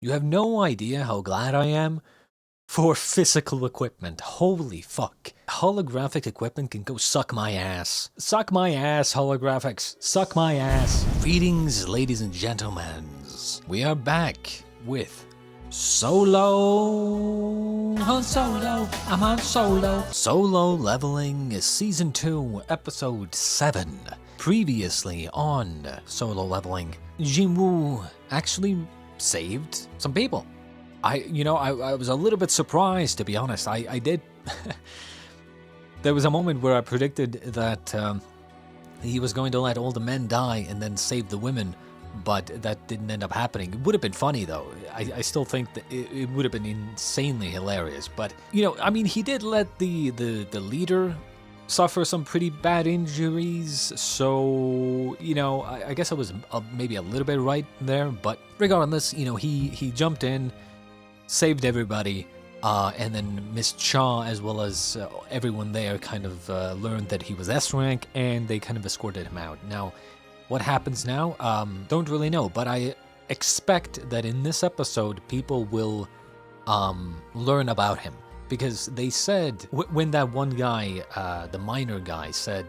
You have no idea how glad I am for physical equipment. Holy fuck. Holographic equipment can go suck my ass. Suck my ass, holographics. Suck my ass. Greetings, ladies and gentlemen. We are back with Solo. Han Solo. I'm Han Solo. Solo Leveling is Season 2, Episode 7. Previously on Solo Leveling, Jinwoo actually saved some people. I was a little bit surprised, to be honest. I did. There was a moment where I predicted that he was going to let all the men die and then save the women, but that didn't end up happening. It would have been funny, though. I still think that it would have been insanely hilarious. But, he did let the leader suffer some pretty bad injuries, so, I guess I was maybe a little bit right there, but regardless, he jumped in, saved everybody, and then Miss Cha, as well as everyone there, kind of learned that he was S rank, and they kind of escorted him out. Now, what happens now? Don't really know, but I expect that in this episode, people will learn about him. Because they said, when that one guy, the minor guy, said,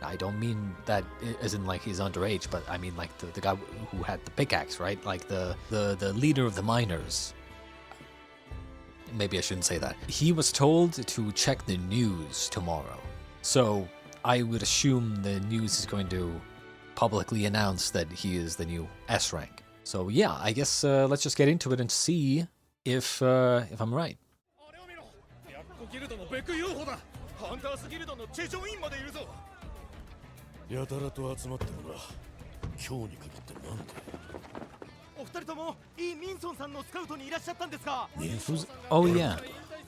I don't mean that as in like he's underage, but I mean like the guy who had the pickaxe, right? Like the leader of the miners. Maybe I shouldn't say that. He was told to check the news tomorrow. So I would assume the news is going to publicly announce that he is the new S rank. So yeah, I guess let's just get into it and see if I'm right. Oh yeah.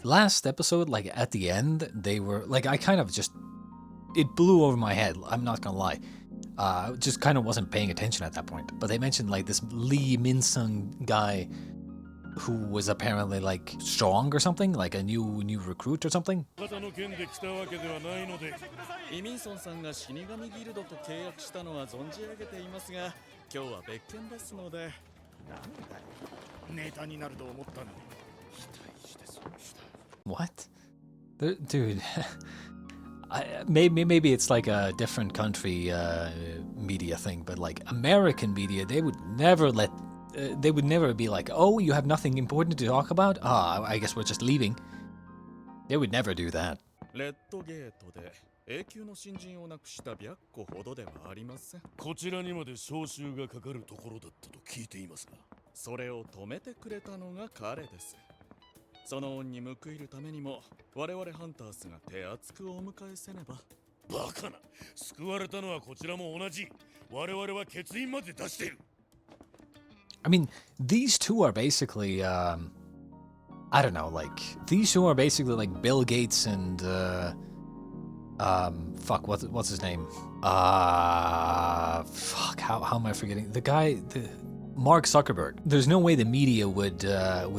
Last episode, like at the end, they were like, I kind of just, it blew over my head, I'm not gonna lie. Just kind of wasn't paying attention at that point. But they mentioned like this Lee Min-sung guy who was apparently like strong or something, like a new recruit or something. What? Dude, maybe it's like a different country media thing, but like American media, they would never be like, oh, you have nothing important to talk about? I guess we're just leaving. They would never do that. I mean, these two are basically, I don't know, like, these two are basically like Bill Gates and, what's his name? How am I forgetting? The guy, Mark Zuckerberg. There's no way the media would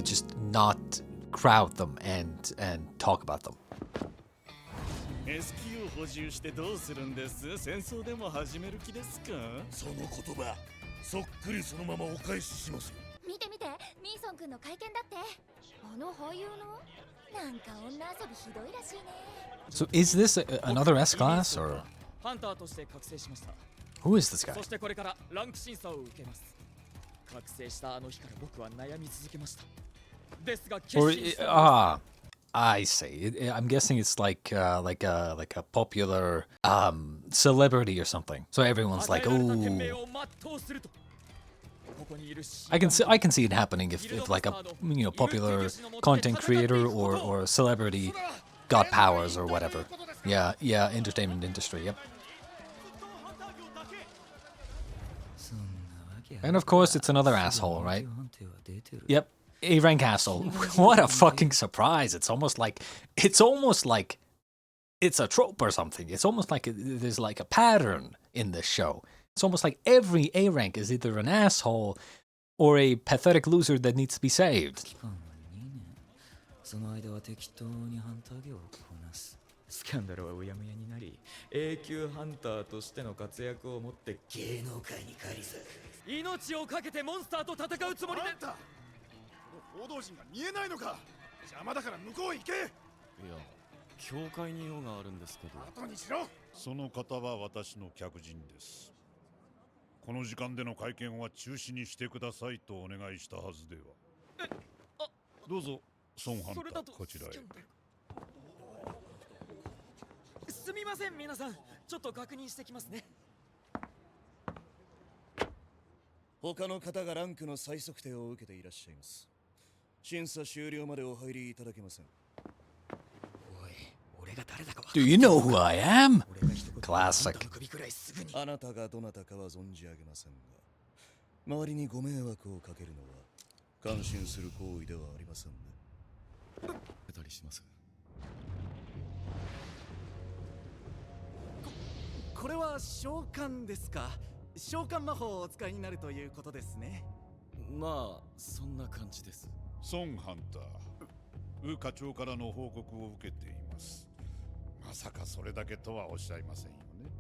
just not crowd them and talk about them. So is this another S-Class, or who is this guy? Or I see. I'm guessing it's like a popular celebrity or something. So everyone's like, oh. I can see it happening if like a popular content creator or celebrity got powers or whatever. Yeah, entertainment industry. Yep. And of course, it's another asshole, right? Yep. A-rank asshole. What a fucking surprise. It's almost like it's a trope or something. It's almost like there's like a pattern in this show. It's almost like every A-rank is either an asshole or a pathetic loser that needs to be saved. 道人が見えないのか。邪魔だから向こうへ行け。いや、教会に用があるんですけど。後にしろ。その方は私の客人です。この時間での会見は中止にしてくださいとお願いしたはずでは。どうぞ、ソンハンター、こちらへ。すみません、皆さん。ちょっと確認してきますね。他の方がランクの再測定を受けていらっしゃいます。審査終了までお入りいただけません。Do you know who I am? Classic. あなたがどなたかは存じ上げませんが、周りにご迷惑をかけるのは感心する行為ではありませんね。たりします。これは召喚ですか。召喚魔法をお使いになるということですね。まあ、そんな感じです。ソンハンター、ウ課長からの報告を受けています。まさかそれだけとはおっしゃいませんよね。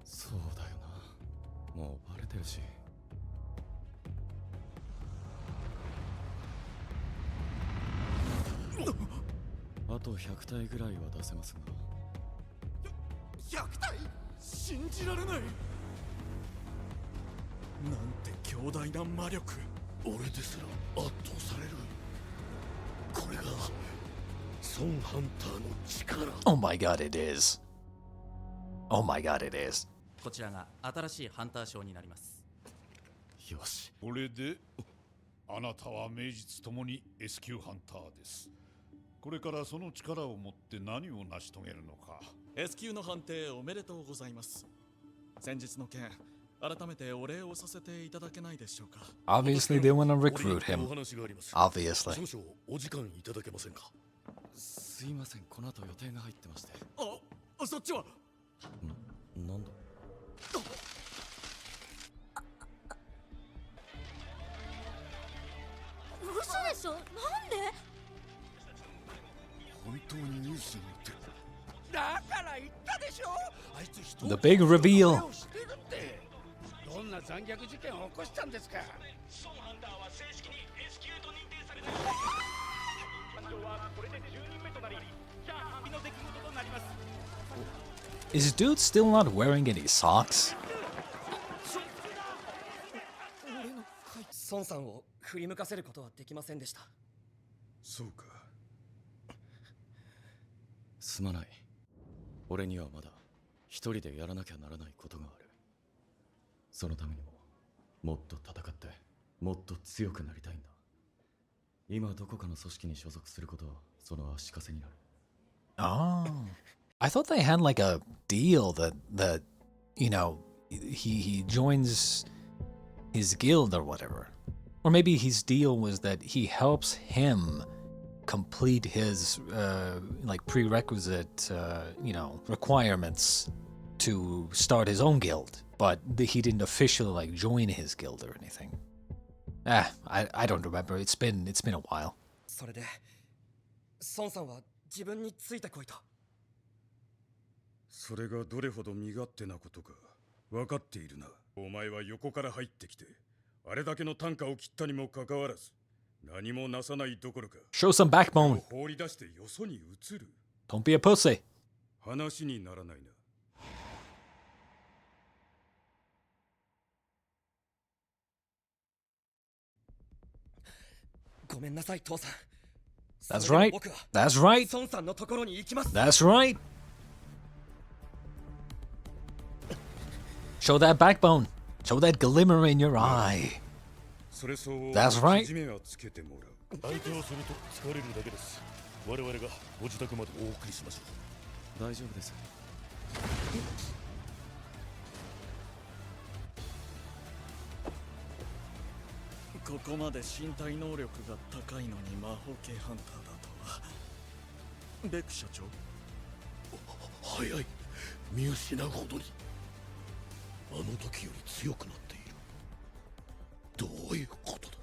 そうだよな。もうバレてるし。あと100体ぐらいは出せますが。100体？信じられない。なんて強大な魔力。俺ですら圧倒される。これがソンハンターの力。Oh my god, it is. Oh my god, it is. こちらが新しいハンター賞になります。よし。これであなたは名実ともに S 級ハンターです。これからその力を持って何を成し遂げるのか。 S 級の判定おめでとうございます。先日の件、改めてお礼をさせていただけないでしょうか。 Obviously, they want to recruit お him. 話があります。 Obviously. 少々お時間いただけませんか。すいません、この後予定が入ってまして。あ、そっちは。なんだ。嘘でしょ。なんで。本当にニュースに載ってる。だから言ったでしょ。あいつ人を The big reveal. してるって。どんな残虐事件を起こしたんですか。ソンハンターは正式に S 級と認定された。班長はこれで10人目となり、チャーハンの出来事となります。Is dude still not wearing any socks? 孫さんを振り向かせることはできませんでした。そうか。すまない。俺にはまだ一人でやらなきゃならないことがある。そのためにももっと戦ってもっと強くなりたいんだ。今どこかの組織に所属することはその足かせになる。Oh. I thought they had like a deal that you know, he joins his guild or whatever. Or maybe his deal was that he helps him complete his like prerequisite requirements to start his own guild, but he didn't officially like join his guild or anything. I don't remember. It's been a while. それで孫さんは自分についてこいと。それがどれほど身勝手なことか分かっているな。お前は横から入ってきてあれだけの単価を切ったにもかかわらず何もなさないどころか Show some backbone. 放り出してよそに移る。 Don't be a pussy. 話にならないな。ごめんなさい、父さん。 That's right. That's right. 孫さんのところに行きます。 That's right. Show that backbone. Show that glimmer in your eye. それ相応 That's right. じめはつけてもらう。相手をすると疲れるだけです。我々がご自宅までお送りしましょう。大丈夫です。ここまで身体能力が高いのに魔法系ハンターだとは。ベク社長。早い。見失うほどにあの時より強くなっている。どういうことだ。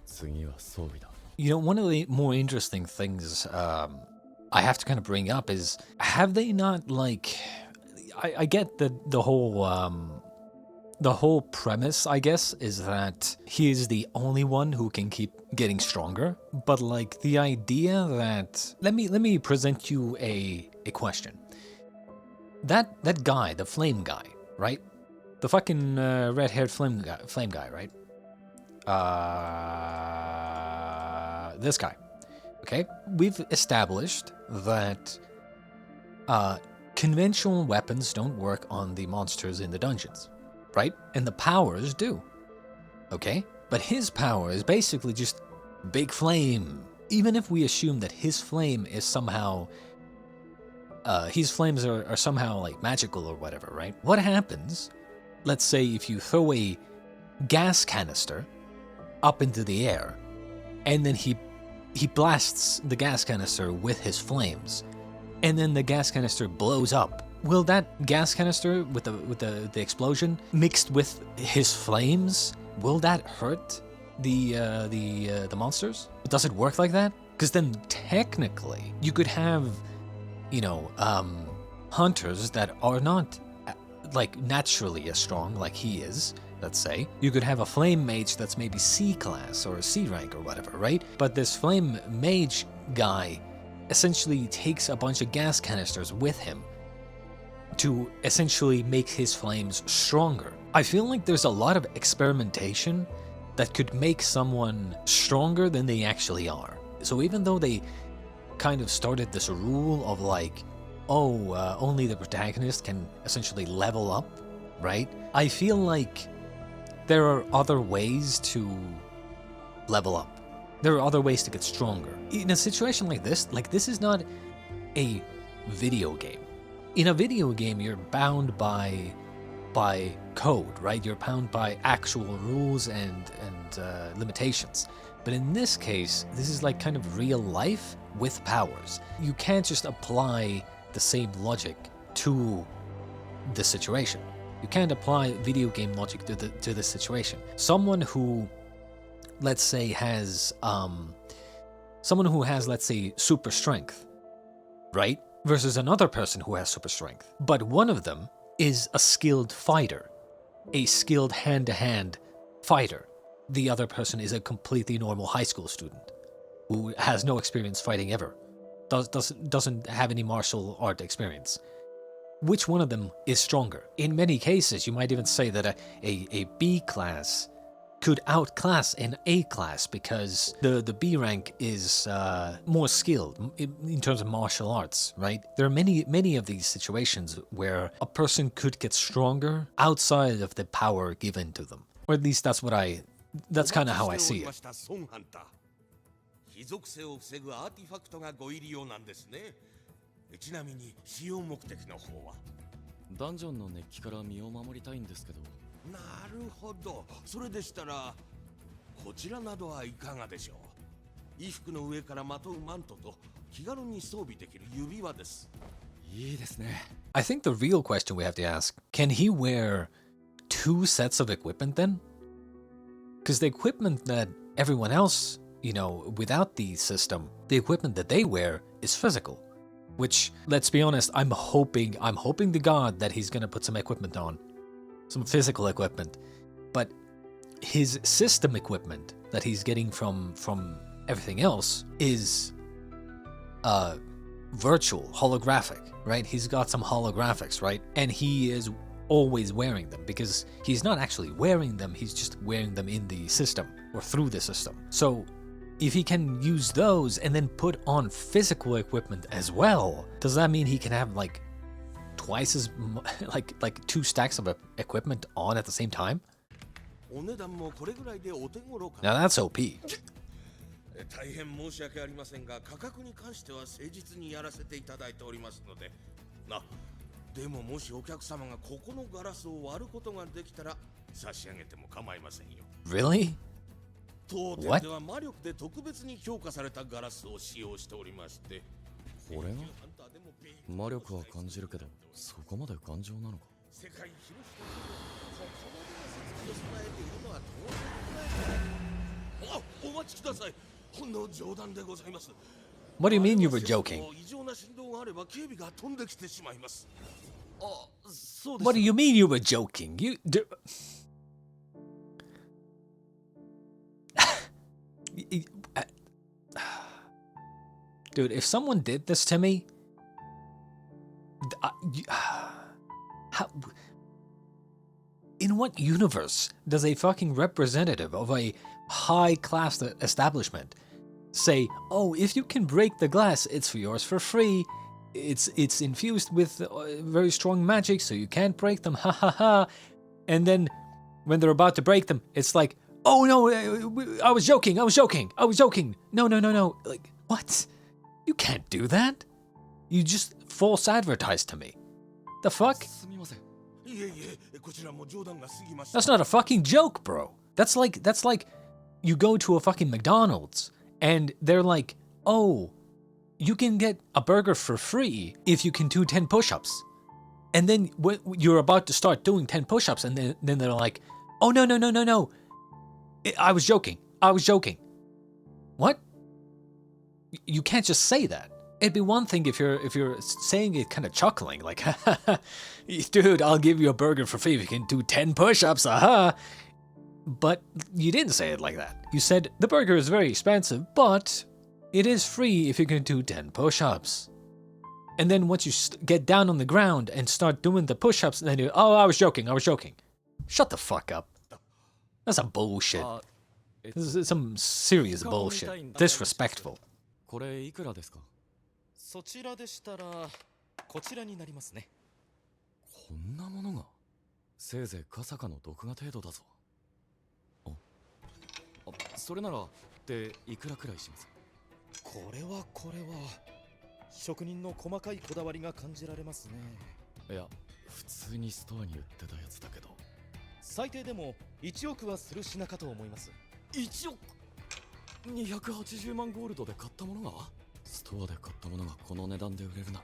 次は装備だ。You know, one of the more interesting things I have to kind of bring up is, have they not, like, I get the whole The whole premise, I guess, is that he is the only one who can keep getting stronger. But like the idea that let me present you a question. That guy, the flame guy, right? The fucking red-haired flame guy, right? This guy. Okay, we've established that conventional weapons don't work on the monsters in the dungeons, right? And the powers do. Okay, but his power is basically just big flame. Even if we assume that his flame is somehow, his flames are somehow like magical or whatever, right? What happens, let's say if you throw a gas canister up into the air, and then he blasts the gas canister with his flames, and then the gas canister blows up. Will that gas canister with the explosion mixed with his flames, will that hurt the monsters? Does it work like that? Because then technically you could have, you know, hunters that are not like naturally as strong like he is. Let's say you could have a flame mage that's maybe C class or C rank or whatever, right? But this flame mage guy essentially takes a bunch of gas canisters with him to essentially make his flames stronger. I feel like there's a lot of experimentation that could make someone stronger than they actually are. So even though they kind of started this rule of like, oh, only the protagonist can essentially level up, right? I feel like there are other ways to level up. There are other ways to get stronger. In a situation like this is not a video game. In a video game, you're bound by code, right? You're bound by actual rules and limitations. But in this case, this is like kind of real life with powers. You can't just apply the same logic to the situation. You can't apply video game logic to the situation. Someone who, let's say, has let's say, super strength, right? Versus another person who has super strength. But one of them is a skilled fighter, a skilled hand-to-hand fighter. The other person is a completely normal high school student who has no experience fighting ever, doesn't have any martial art experience. Which one of them is stronger? In many cases, you might even say that a B class could outclass an A class because the B rank is more skilled in terms of martial arts, right? There are many of these situations where a person could get stronger outside of the power given to them. Or at least that's kind of how I see it. 非属性を防ぐアーティファクトがご入り用なんですね。ちなみに使用目的の方はダンジョンの熱気から身を守りたいんですけど。なるほど。それでしたらこちらなどはいかがでしょう。衣服の上からまとうマントと気軽に装備できる指輪です。いいですね。I think the real question we have to ask, can he wear 2 sets of equipment then? Because the equipment that everyone else, you know, without the system, the equipment that they wear is physical. Which, let's be honest, I'm hoping to God that he's gonna put some equipment on. Some physical equipment. But his system equipment that he's getting from everything else is virtual, holographic, right? He's got some holographics, right? And he is always wearing them because he's not actually wearing them, he's just wearing them in the system or through the system. So if he can use those and then put on physical equipment as well, does that mean he can have like twice as like 2 stacks of equipment on at the same time? Now that's OP. 大変申し訳ありませんが価格に関しては誠実にやらせていただいておりますので。でももしお客様がここのガラスを割ることができたら差し上げても構いませんよ。Really? 当店では魔力で特別に強化されたガラスを使用しておりまして。これが魔力は感じるけどそこまで頑丈なのか。世界広しとここまでの設備を備えているのは当然ない。お待ちください。ほんの冗談でございます。 What do you mean you were joking? 異常な振動があれば警備が飛んできてしまいます。そうで What do した you mean you were joking? Dude, if someone did this to me, how, in what universe does a fucking representative of a high-class establishment say, "Oh, if you can break the glass, it's for yours for free. It's infused with very strong magic, so you can't break them. Ha ha ha." And then when they're about to break them, it's like, "Oh no, I was joking. I was joking. I was joking. No, no, no, no." Like, what? You can't do that. You just false advertised to me. The fuck? すみません。いえいえ、こちらも冗談が過ぎました。 That's not a fucking joke, bro. That's like you go to a fucking McDonald's and they're like, "Oh, you can get a burger for free if you can do 10 push-ups." And then you're about to start doing 10 push-ups and then they're like, "Oh, no, no, no, no, no. I was joking. I was joking." What? You can't just say that. It'd be one thing if you're saying it kind of chuckling, like, "Dude, I'll give you a burger for free if you can do 10 push-ups, aha." But you didn't say it like that. You said, "The burger is very expensive, but it is free if you can do 10 push-ups." And then once you get down on the ground and start doing the push-ups, then you, "Oh, I was joking, I was joking." Shut the fuck up. That's some bullshit. This is some serious bullshit. Disrespectful. これいくらですか？そちらでしたらこちらになりますね。こんなものがせいぜいかさかの毒画程度だぞ。それならでいくらくらいします？これは職人の細かいこだわりが感じられますね。いや、普通にストアに売ってたやつだけど。最低でも1億はする品かと思います。1億280万ゴールドで買ったものが？ストアで買ったものがこの値段で売れるな。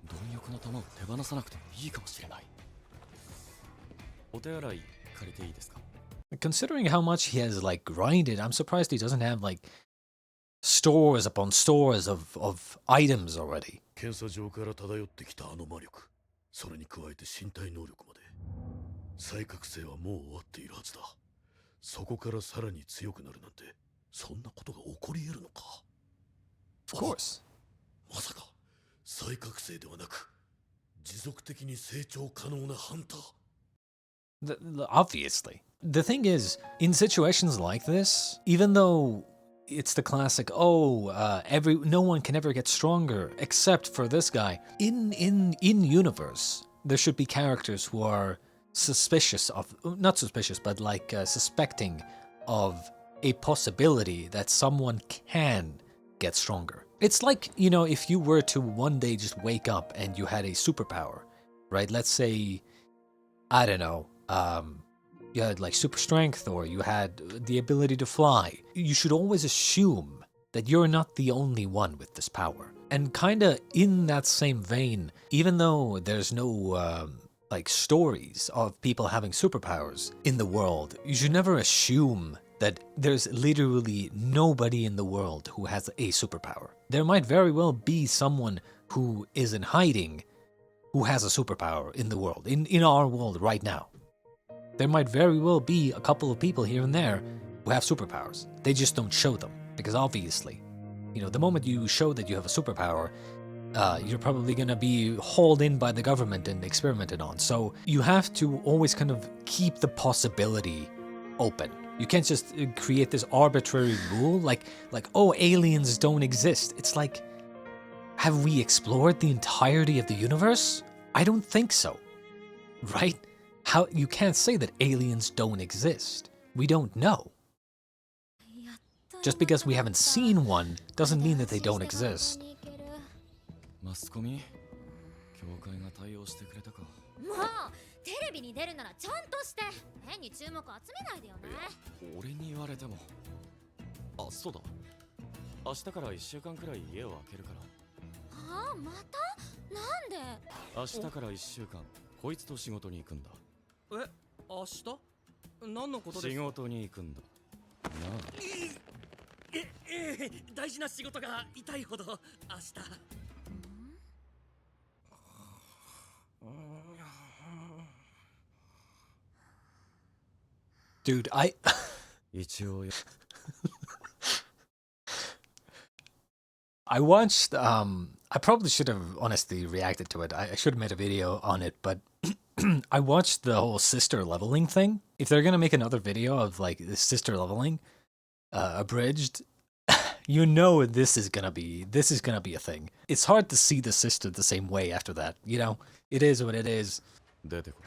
貪欲な玉を手放さなくてもいいかもしれない。お手洗い借りていいですか？ Considering how much he has like grinded, I'm surprised he doesn't have like stores upon stores of items already. 検査場から漂ってきたあの魔力、それに加えて身体能力まで、再覚醒はもう終わっているはずだ。そこからさらに強くなるなんて、そんなことが起こり得るのか？ Of course. まさか再覚醒ではなく、持続的に成長可能なハンター。 Obviously. The thing is, in situations like this, even though it's the classic, no one can ever get stronger except for this guy. In universe, there should be characters who are suspicious of, not suspicious, but like suspecting of a possibility that someone can get stronger. It's like, if you were to one day just wake up and you had a superpower, right? Let's say, I don't know, you had like super strength or you had the ability to fly. You should always assume that you're not the only one with this power. And kinda in that same vein, even though there's no like stories of people having superpowers in the world, you should never assume that there's literally nobody in the world who has a superpower. There might very well be someone who is in hiding who has a superpower in the world, in our world right now. There might very well be a couple of people here and there who have superpowers. They just don't show them, because obviously, the moment you show that you have a superpower, you're probably gonna be hauled in by the government and experimented on. So you have to always kind of keep the possibility open. You can't just create this arbitrary rule like, oh, aliens don't exist. It's like, have we explored the entirety of the universe? I don't think so. Right? How you can't say that aliens don't exist. We don't know. Just because we haven't seen one doesn't mean that they don't exist. マスコミ協会が対応してくれたか。もうテレビに出るならちゃんとして変に注目集めないでよね。俺に言われても。あ、そうだ。明日から1週間くらい家を空けるから。はあ、また？なんで？明日から1週間こいつと仕事に行くんだ。え、明日？何のことですか？仕事に行くんだ。なあ。大事な仕事が痛いほど明日。Dude, I watched, I probably should have honestly reacted to it. I should have made a video on it, but I watched the whole sister leveling thing. If they're gonna make another video of like the sister leveling, abridged, you know this is gonna be a thing. It's hard to see the sister the same way after that, you know? It is what it is. 出てこい。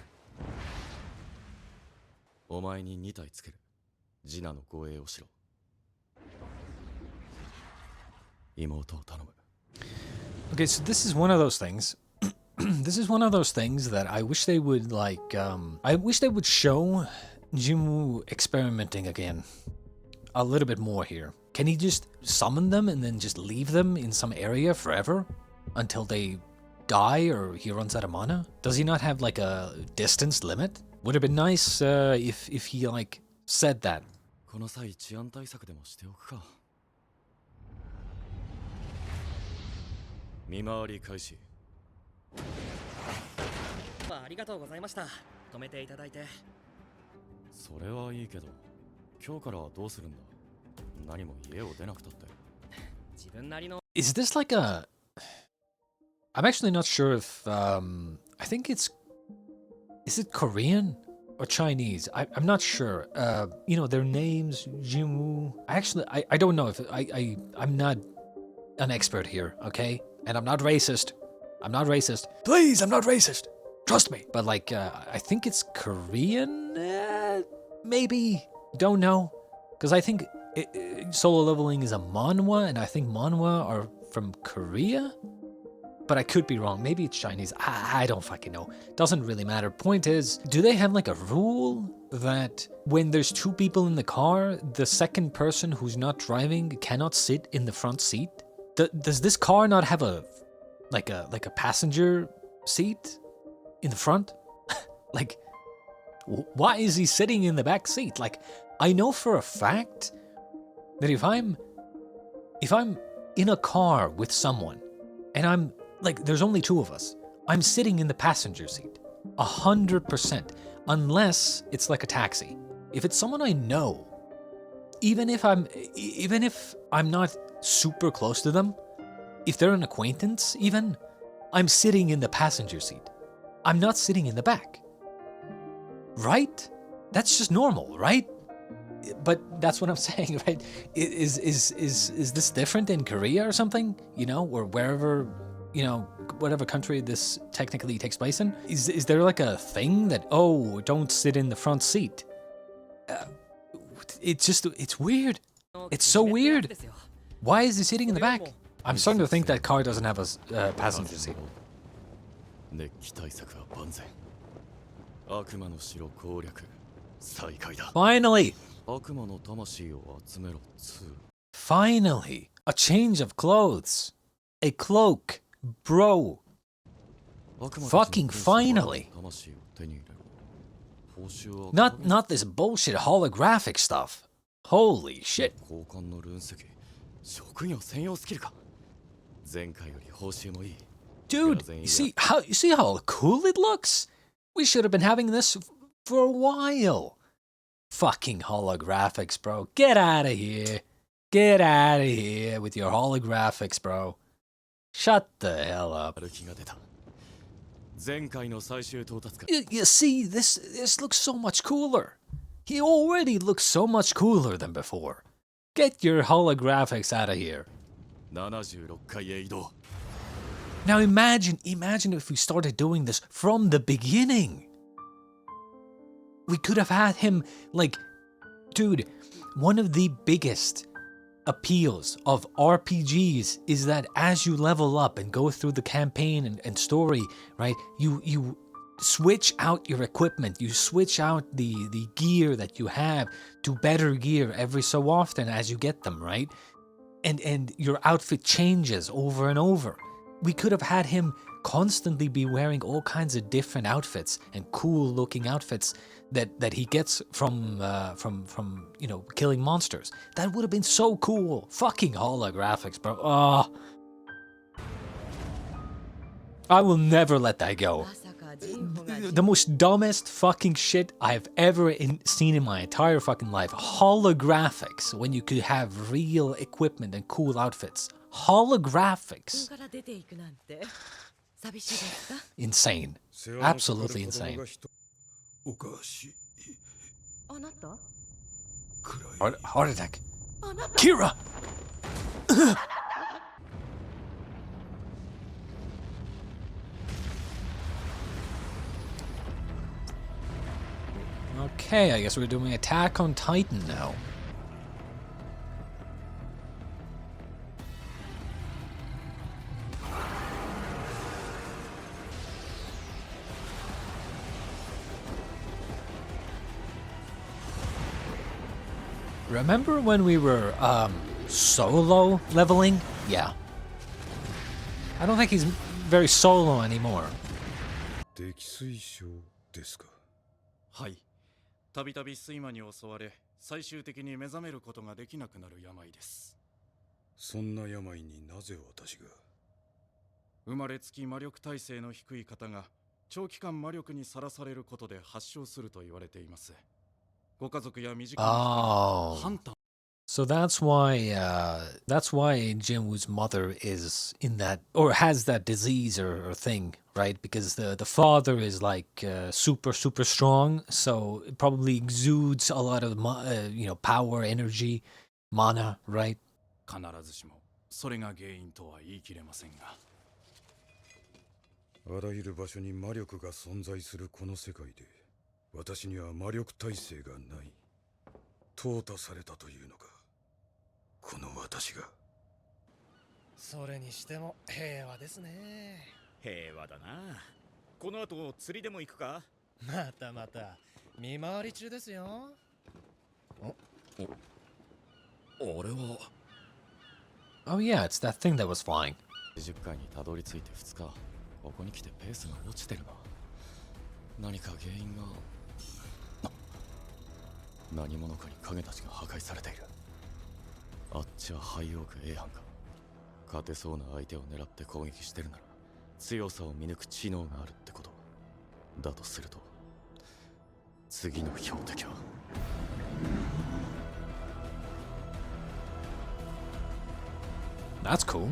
お前に2体つける。ジナの護衛をしろ。妹を頼む。Okay, so this is one of those things. This is one of those things that I wish they would like. I wish they would show Jinwoo experimenting again a little bit more here. Can he just summon them and then just leave them in some area forever until they die or he runs out of mana? Does he not have like a distance limit? Would have been nice if he like said that. この際治安対策でもしておくか。見回り開始。ありがとうございました。止めていただいて。それはいいけど、今日からはどうするんだ。何も家を出なくたって。自分なりの。Is this like a? I'm actually not sure if I think it's. Is it Korean or Chinese? I'm not sure. You know their names, Jinwoo. I don't know if I'm not an expert here, okay? And I'm not racist. I'm not racist. Please, I'm not racist. Trust me. But like, I think it's Korean? Maybe. Don't know. Because I think solo leveling is a manhwa, and I think manhwa are from Korea? But I could be wrong. Maybe it's Chinese. I don't fucking know. Doesn't really matter. Point is, do they have like a rule that when there's two people in the car, the second person who's not driving cannot sit in the front seat? Does this car not have a passenger seat in the front? Like, why is he sitting in the back seat? Like, I know for a fact that if I'm in a car with someone and I'm like, there's only two of us, I'm sitting in the passenger seat 100%, unless it's like a taxi. If it's someone I know, even if I'm not super close to them, if they're an acquaintance even, I'm sitting in the passenger seat. I'm not sitting in the back. Right? That's just normal, right? But that's what I'm saying, right? Is this different in Korea or something? You know, or wherever, you know, whatever country this technically takes place in? Is there like a thing that, oh, don't sit in the front seat? It's weird. It's so weird. Why is he sitting in the back? I'm starting to think that car doesn't have a passenger seat. 熱気対策は万全。悪魔の城攻略再開だ。Finally! 悪魔の魂を集めろ2。Finally! A change of clothes! A cloak! Bro! Fucking finally! Not this bullshit holographic stuff. Holy shit. 交換のルーン石。職業専用スキルか。前回より報酬もいい。Dude, you see how cool it looks? We should have been having this for a while. Fucking holographics, bro. Get out of here. Get out of here with your holographics, bro. Shut the hell up. You see, this looks so much cooler. He already looks so much cooler than before. Get your holographics out of here. 76回へ移動。 Now imagine if we started doing this from the beginning. We could have had him, like, dude, one of the biggest appeals of RPGs is that as you level up and go through the campaign and story, right, you switch out your equipment, you switch out the gear that you have to better gear every so often as you get them, right? And your outfit changes over and over. We could have had him constantly be wearing all kinds of different outfits and cool looking outfits that he gets from you know, killing monsters. That would have been so cool. Fucking holographics, bro. Oh. I will never let that go. the most dumbest fucking shit I've ever seen in my entire fucking life. Holographics, when you could have real equipment and cool outfits. Holographics. Insane. Absolutely insane. Heart attack. Kira! Okay, I guess we're doing Attack on Titan now. Remember when we were, solo leveling? Yeah. I don't think he's very solo anymore. 溺水症ですか。はい。たびたび睡魔に襲われ、最終的に目覚めることができなくなる病です。そんな病になぜ私が。生まれつき魔力耐性の低い方が長期間魔力にさらされることで発症すると言われています。ご家族や身近な人がハンター。So that's why Jinwoo's mother is in that, or has that disease or thing, right? Because the father is like super strong, so it probably exudes a lot of power, energy, mana, right? 必ずしもそれが原因とは言い切れませんが。あらゆる場所に魔力が存在するこの世界で、私には魔力耐性がない。淘汰されたというのか。この私が。それにしても平和ですね。平和だな。この後釣りでも行くか？また見回り中ですよ。あれは。Oh yeah, it's that thing that was flying. 20回にたどり着いて2日。ここに来てペースが落ちてるな。何か原因が。何者かに影たちが破壊されている。あっちはハイオーク A 班か。勝てそうな相手を狙って攻撃してるなら強さを見抜く知能があるってことだとすると、次の標的は。That's cool.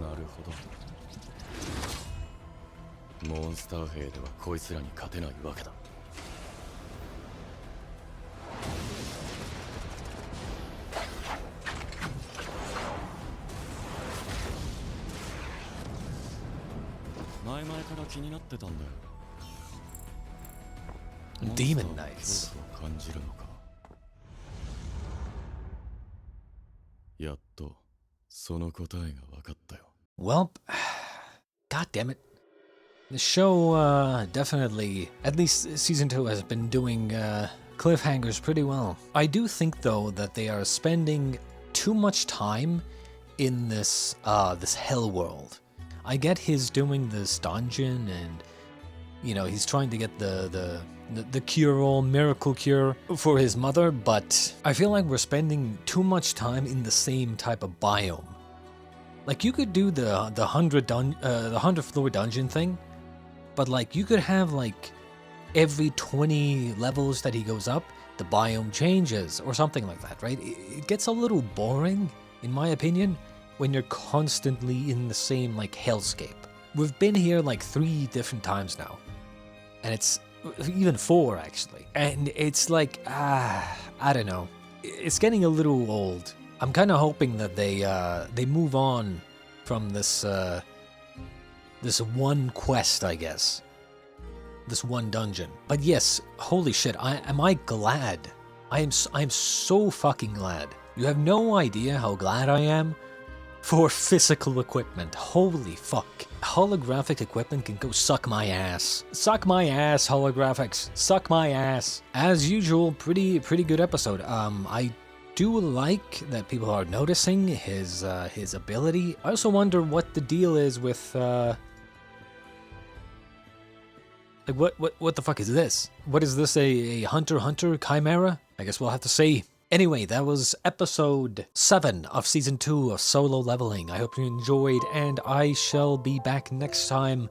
なるほど。モンスター兵ではこいつらに勝てないわけだ。前々から気になってたんだよ。Demon Knights。感じるのか。やっとその答えが分かったよ。Well, god damn it. The show definitely, at least season 2, has been doing cliffhangers pretty well. I do think though that they are spending too much time in this this hell world. I get his doing this dungeon and he's trying to get the cure-all miracle cure for his mother, but I feel like we're spending too much time in the same type of biome. Like you could do the 100 floor dungeon thing, but like you could have like every 20 levels that he goes up, the biome changes or something like that, right? It gets a little boring, in my opinion, when you're constantly in the same like hellscape. We've been here like 3 different times now, and it's even 4 actually, and it's like I don't know, it's getting a little old. I'm kind of hoping that they move on from this this one quest, I guess, this one dungeon. But yes, holy shit, am I glad? I am so fucking glad. You have no idea how glad I am for physical equipment. Holy fuck. Holographic equipment can go suck my ass. Suck my ass, holographics. Suck my ass. As usual, pretty good episode. I do like that people are noticing his ability. I also wonder what the deal is with like what the fuck is this? What is this, a hunter chimera? I guess we'll have to see. Anyway, that was episode 7 of season 2 of Solo Leveling. I hope you enjoyed, and I shall be back next time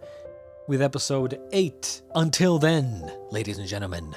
with episode 8. Until then, ladies and gentlemen,